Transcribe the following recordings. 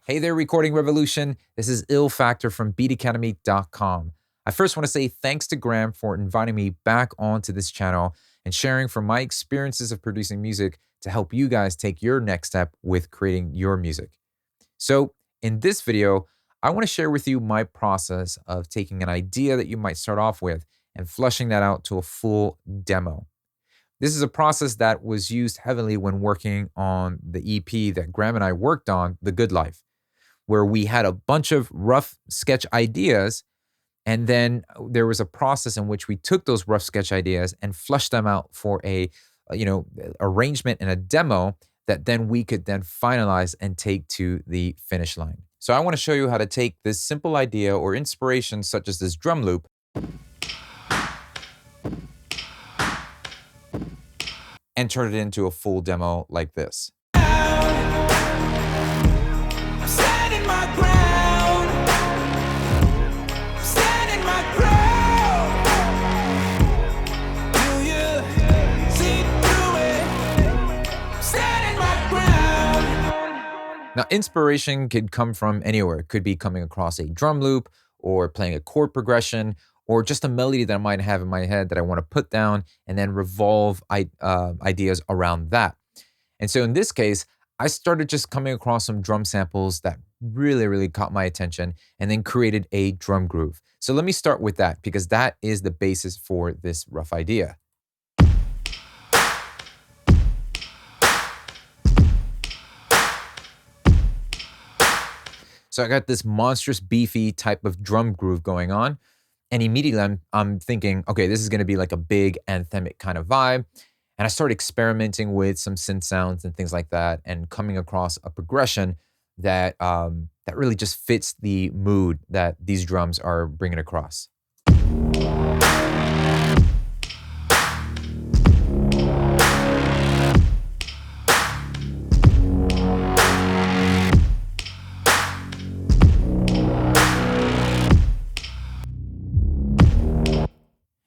Hey there, Recording Revolution. This is Ill Factor from beatacademy.com. I first want to say thanks to Graham for inviting me back onto this channel and sharing from my experiences of producing music to help you guys take your next step with creating your music. So, in this video, I want to share with you my process of taking an idea that you might start off with and flushing that out to a full demo. This is a process that was used heavily when working on the EP that Graham and I worked on, The Good Life, where we had a bunch of rough sketch ideas. And then there was a process in which we took those rough sketch ideas and flushed them out for a arrangement and a demo that then we could then finalize and take to the finish line. So I want to show you how to take this simple idea or inspiration such as this drum loop and turn it into a full demo like this. Now, inspiration could come from anywhere. It could be coming across a drum loop or playing a chord progression or just a melody that I might have in my head that I want to put down and then revolve ideas around that. And so in this case, I started just coming across some drum samples that really caught my attention and then created a drum groove. So let me start with that because that is the basis for this rough idea. So I got this monstrous, beefy type of drum groove going on. And immediately I'm thinking, okay, this is going to be like a big anthemic kind of vibe. And I started experimenting with some synth sounds and things like that and coming across a progression that, that really just fits the mood that these drums are bringing across.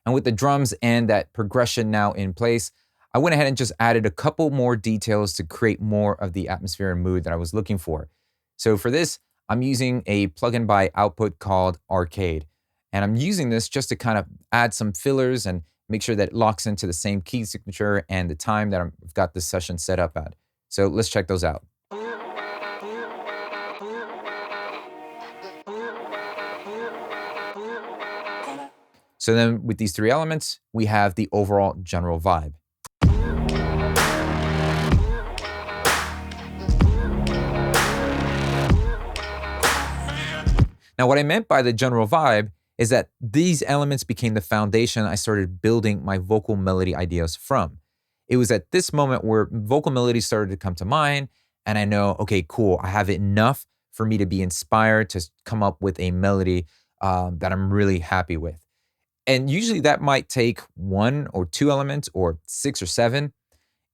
And with the drums and that progression now in place, I went ahead and just added a couple more details to create more of the atmosphere and mood that I was looking for. So for this, I'm using a plugin by Output called Arcade. And I'm using this just to kind of add some fillers and make sure that it locks into the same key signature and the time that I've got this session set up at. So let's check those out. So then with these three elements, we have the overall general vibe. Now, what I meant by the general vibe is that these elements became the foundation I started building my vocal melody ideas from. It was at this moment where vocal melodies started to come to mind, and I know, okay, cool, I have enough for me to be inspired to come up with a melody that I'm really happy with. And usually that might take one or two elements or 6 or 7.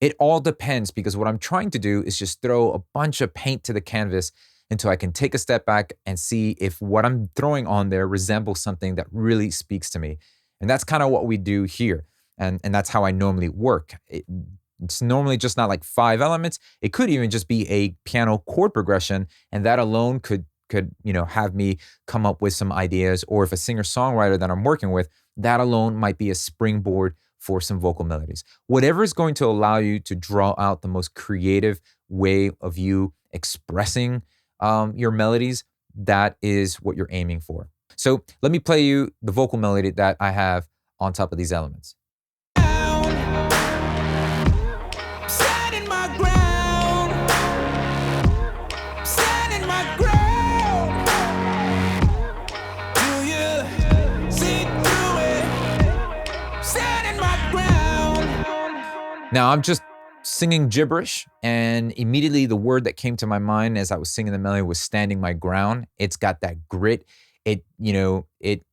It all depends because what I'm trying to do is just throw a bunch of paint to the canvas until I can take a step back and see if what I'm throwing on there resembles something that really speaks to me. And that's kind of what we do here. And that's how I normally work. It's normally just not like 5 elements. It could even just be a piano chord progression, and that alone could have me come up with some ideas, or if a singer-songwriter that I'm working with, that alone might be a springboard for some vocal melodies. Whatever is going to allow you to draw out the most creative way of you expressing your melodies, that is what you're aiming for. So let me play you the vocal melody that I have on top of these elements. Now I'm just singing gibberish, and immediately the word that came to my mind as I was singing the melody was standing my ground. It's got that grit. It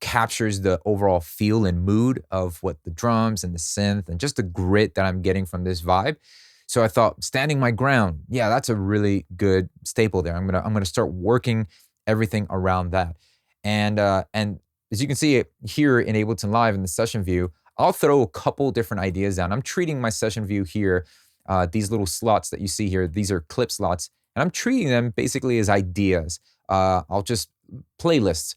captures the overall feel and mood of what the drums and the synth and just the grit that I'm getting from this vibe. So I thought, standing my ground, yeah, that's a really good staple there. I'm gonna start working everything around that. And as you can see it here in Ableton Live in the session view, I'll throw a couple different ideas down. I'm treating my session view here, these little slots that you see here, these are clip slots, And I'm treating them basically as ideas. I'll just playlists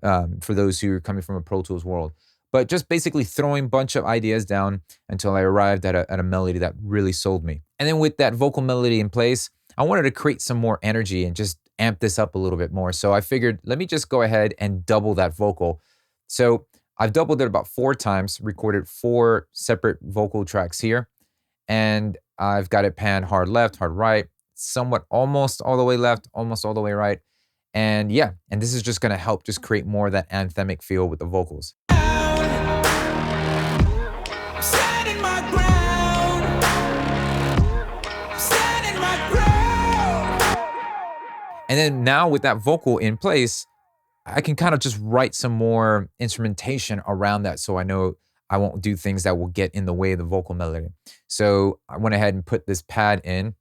for those who are coming from a Pro Tools world. But just basically throwing a bunch of ideas down until I arrived at a melody that really sold me. And then with that vocal melody in place, I wanted to create some more energy and just amp this up a little bit more. So I figured, let me just go ahead and double that vocal. So I've doubled it about 4 times, recorded 4 separate vocal tracks here. And I've got it panned hard left, hard right, somewhat almost all the way left, almost all the way right. And yeah, and this is just gonna help just create more of that anthemic feel with the vocals. And then now with that vocal in place, I can kind of just write some more instrumentation around that so I know I won't do things that will get in the way of the vocal melody. So I went ahead and put this pad in.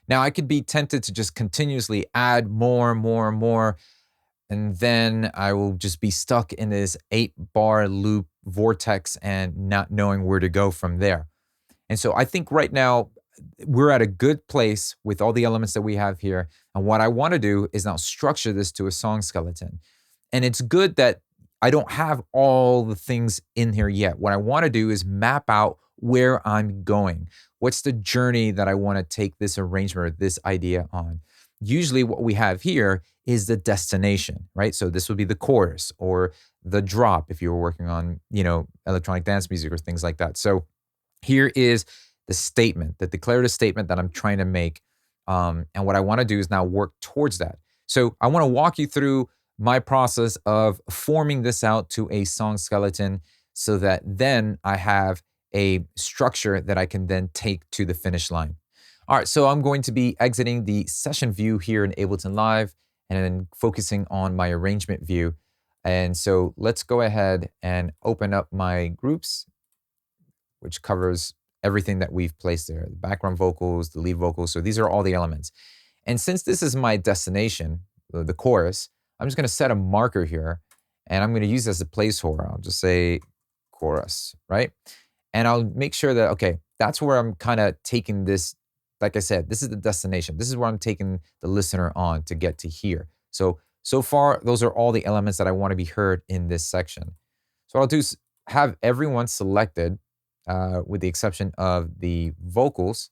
Now I could be tempted to just continuously add more and more and more, and then I will just be stuck in this 8-bar loop vortex and not knowing where to go from there. And so I think right now we're at a good place with all the elements that we have here. And what I want to do is now structure this to a song skeleton. And it's good that I don't have all the things in here yet. What I want to do is map out where I'm going. What's the journey that I want to take this arrangement or this idea on? Usually what we have here is the destination, right? So this would be the chorus or the drop if you were working on, electronic dance music or things like that. So here is the statement, the declarative statement that I'm trying to make. And what I want to do is now work towards that. So I want to walk you through my process of forming this out to a song skeleton so that then I have a structure that I can then take to the finish line. All right, so I'm going to be exiting the session view here in Ableton Live and then focusing on my arrangement view. And so let's go ahead and open up my groups, which covers everything that we've placed there, the background vocals, the lead vocals. So these are all the elements. And since this is my destination, the chorus, I'm just gonna set a marker here and I'm gonna use this as a placeholder. I'll just say chorus, right? And I'll make sure that, okay, that's where I'm kind of taking this. Like I said, this is the destination. This is where I'm taking the listener on to get to here. So far, those are all the elements that I want to be heard in this section. So what I'll do is have everyone selected with the exception of the vocals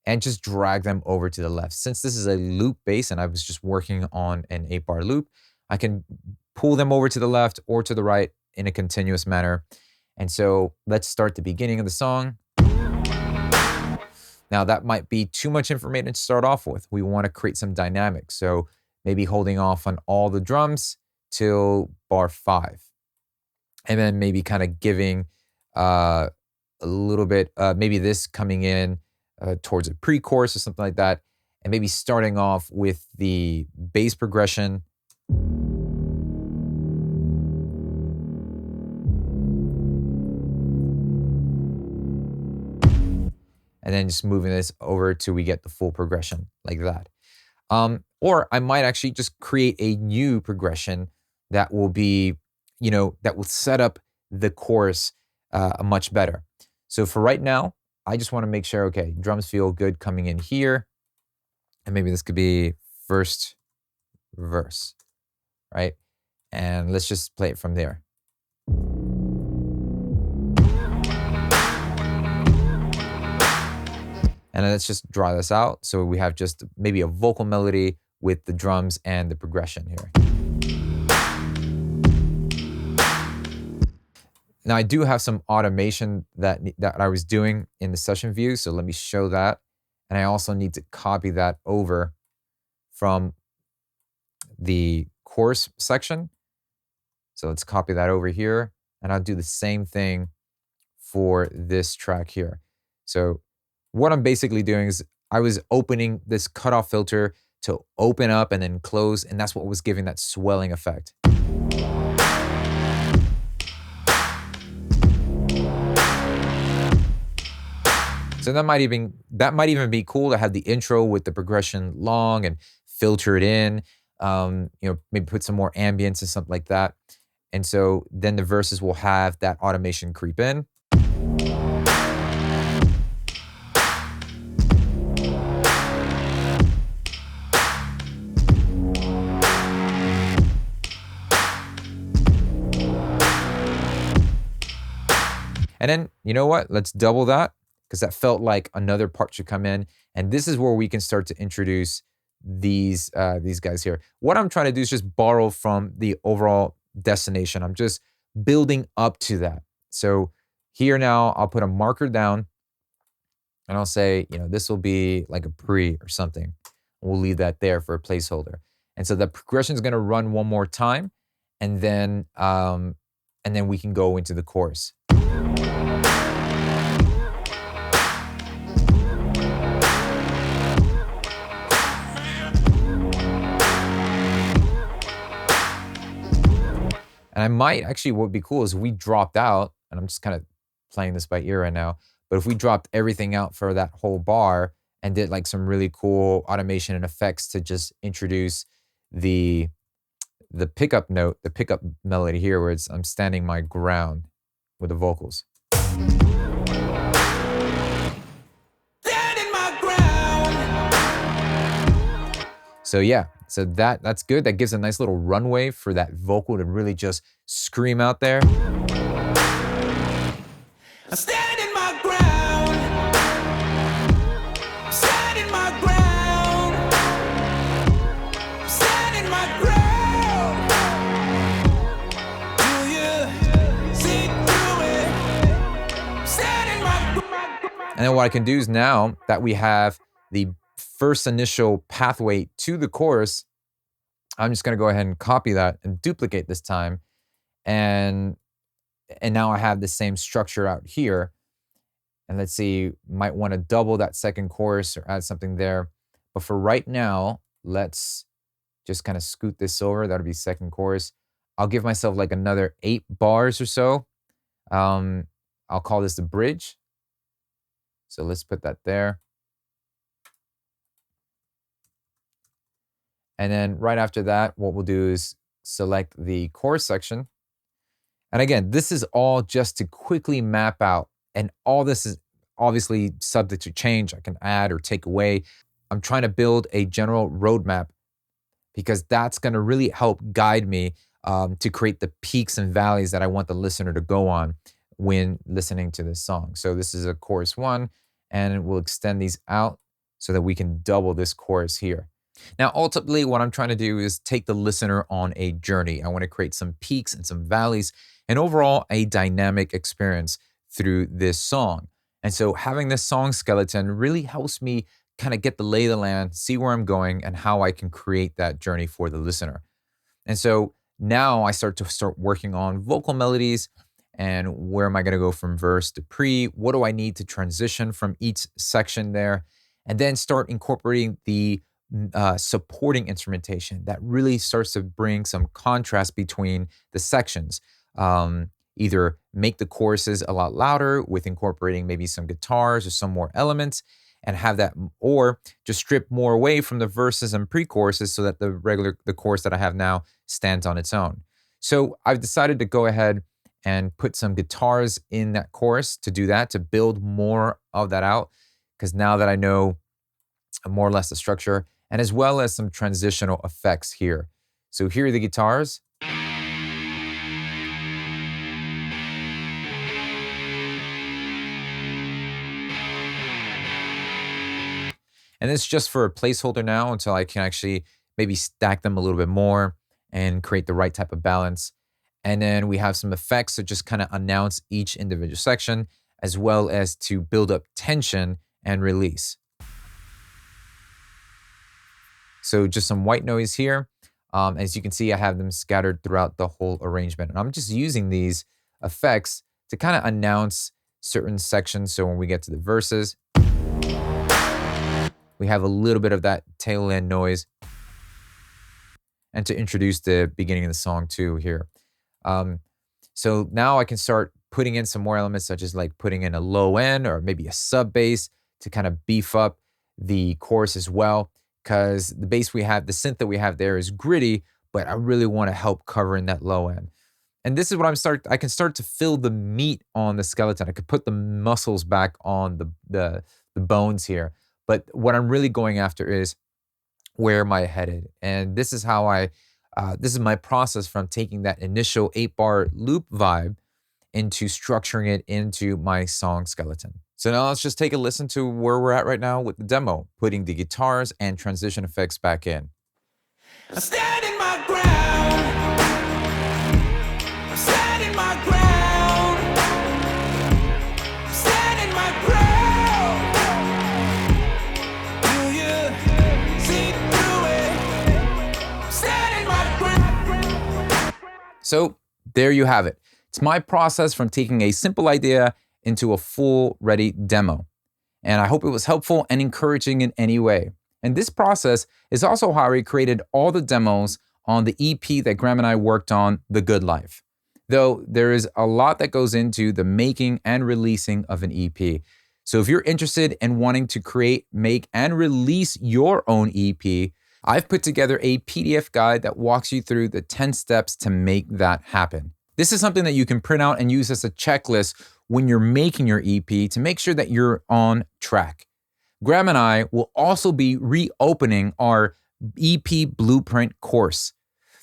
and just drag them over to the left. Since this is a loop bass and I was just working on an 8-bar loop, I can pull them over to the left or to the right in a continuous manner. And so let's start the beginning of the song. Now that might be too much information to start off with. We want to create some dynamics. So maybe holding off on all the drums till bar 5. And then maybe kind of giving a little bit, maybe this coming in towards a pre-chorus or something like that. And maybe starting off with the bass progression. And then just moving this over till we get the full progression like that. Or I might actually just create a new progression that will be, that will set up the chorus much better. So for right now, I just want to make sure, okay, drums feel good coming in here. And maybe this could be first verse, right? And let's just play it from there. And let's just draw this out. So we have just maybe a vocal melody with the drums and the progression here. Now I do have some automation that I was doing in the session view. So let me show that. And I also need to copy that over from the chorus section. So let's copy that over here. And I'll do the same thing for this track here. So what I'm basically doing is I was opening this cutoff filter to open up and then close, and that's what was giving that swelling effect. So that might even be cool to have the intro with the progression long and filter it in. Maybe put some more ambience and something like that. And so then the verses will have that automation creep in. And then, you know what? Let's double that, because that felt like another part should come in. And this is where we can start to introduce these guys here. What I'm trying to do is just borrow from the overall destination. I'm just building up to that. So here now, I'll put a marker down and I'll say, this will be like a pre or something. We'll leave that there for a placeholder. And so the progression is going to run one more time, and then we can go into the chorus. And I might actually, what would be cool is if we dropped out, and I'm just kind of playing this by ear right now, but if we dropped everything out for that whole bar and did like some really cool automation and effects to just introduce the pickup note, the pickup melody here, where I'm standing my ground with the vocals. So yeah, so that's good. That gives a nice little runway for that vocal to really just scream out there. I'm standing my ground. I'm standing my ground. I'm standing my ground. Do you see through it? I'm standing my ground. And then what I can do is, now that we have the first initial pathway to the chorus, I'm just going to go ahead and copy that and duplicate this time. And now I have the same structure out here. And let's see, might want to double that second chorus or add something there. But for right now, let's just kind of scoot this over. That'll be second chorus. I'll give myself like another 8 bars or so. I'll call this the bridge. So let's put that there. And then right after that, what we'll do is select the chorus section. And again, this is all just to quickly map out. And all this is obviously subject to change. I can add or take away. I'm trying to build a general roadmap, because that's going to really help guide me to create the peaks and valleys that I want the listener to go on when listening to this song. So this is a chorus 1, and we'll extend these out so that we can double this chorus here. Now, ultimately, what I'm trying to do is take the listener on a journey. I want to create some peaks and some valleys, and overall a dynamic experience through this song. And so having this song skeleton really helps me kind of get the lay of the land, see where I'm going, and how I can create that journey for the listener. And so now I start working on vocal melodies, and where am I going to go from verse to pre? What do I need to transition from each section there? And then start incorporating the supporting instrumentation that really starts to bring some contrast between the sections. Either make the choruses a lot louder with incorporating maybe some guitars or some more elements, and have that, or just strip more away from the verses and pre-choruses so that the chorus that I have now stands on its own. So I've decided to go ahead and put some guitars in that chorus to do that, to build more of that out, because now that I know more or less the structure, and as well as some transitional effects here. So here are the guitars. And it's just for a placeholder now until I can actually maybe stack them a little bit more and create the right type of balance. And then we have some effects to just kind of announce each individual section, as well as to build up tension and release. So just some white noise here. As you can see, I have them scattered throughout the whole arrangement. And I'm just using these effects to kind of announce certain sections. So when we get to the verses, we have a little bit of that tail end noise. And to introduce the beginning of the song too here. So now I can start putting in some more elements, such as like putting in a low end or maybe a sub bass to kind of beef up the chorus as well. Because the bass we have, the synth that we have there is gritty, but I really want to help cover in that low end. And this is what I can start to feel the meat on the skeleton. I could put the muscles back on the bones here. But what I'm really going after is, where am I headed? And this is how this is my process from taking that initial 8-bar loop vibe into structuring it into my song skeleton. So now let's just take a listen to where we're at right now with the demo, putting the guitars and transition effects back in. I stand in my ground. I stand in my ground. I stand in my ground. Do you see through it? Stand in my ground. So there you have it. It's my process from taking a simple idea into a full ready demo. And I hope it was helpful and encouraging in any way. And this process is also how I created all the demos on the EP that Graham and I worked on, The Good Life. Though there is a lot that goes into the making and releasing of an EP. So if you're interested in wanting to create, make, and release your own EP, I've put together a PDF guide that walks you through the 10 steps to make that happen. This is something that you can print out and use as a checklist when you're making your EP to make sure that you're on track. Graham and I will also be reopening our EP Blueprint course.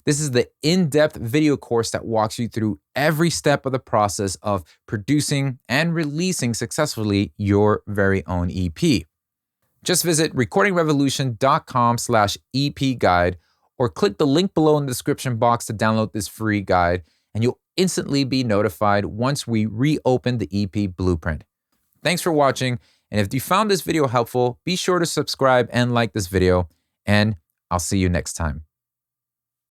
This is the in-depth video course that walks you through every step of the process of producing and releasing successfully your very own EP. Just visit recordingrevolution.com/EP guide or click the link below in the description box to download this free guide, and you'll instantly be notified once we reopen the EP Blueprint. Thanks for watching, and if you found this video helpful, be sure to subscribe and like this video, and I'll see you next time.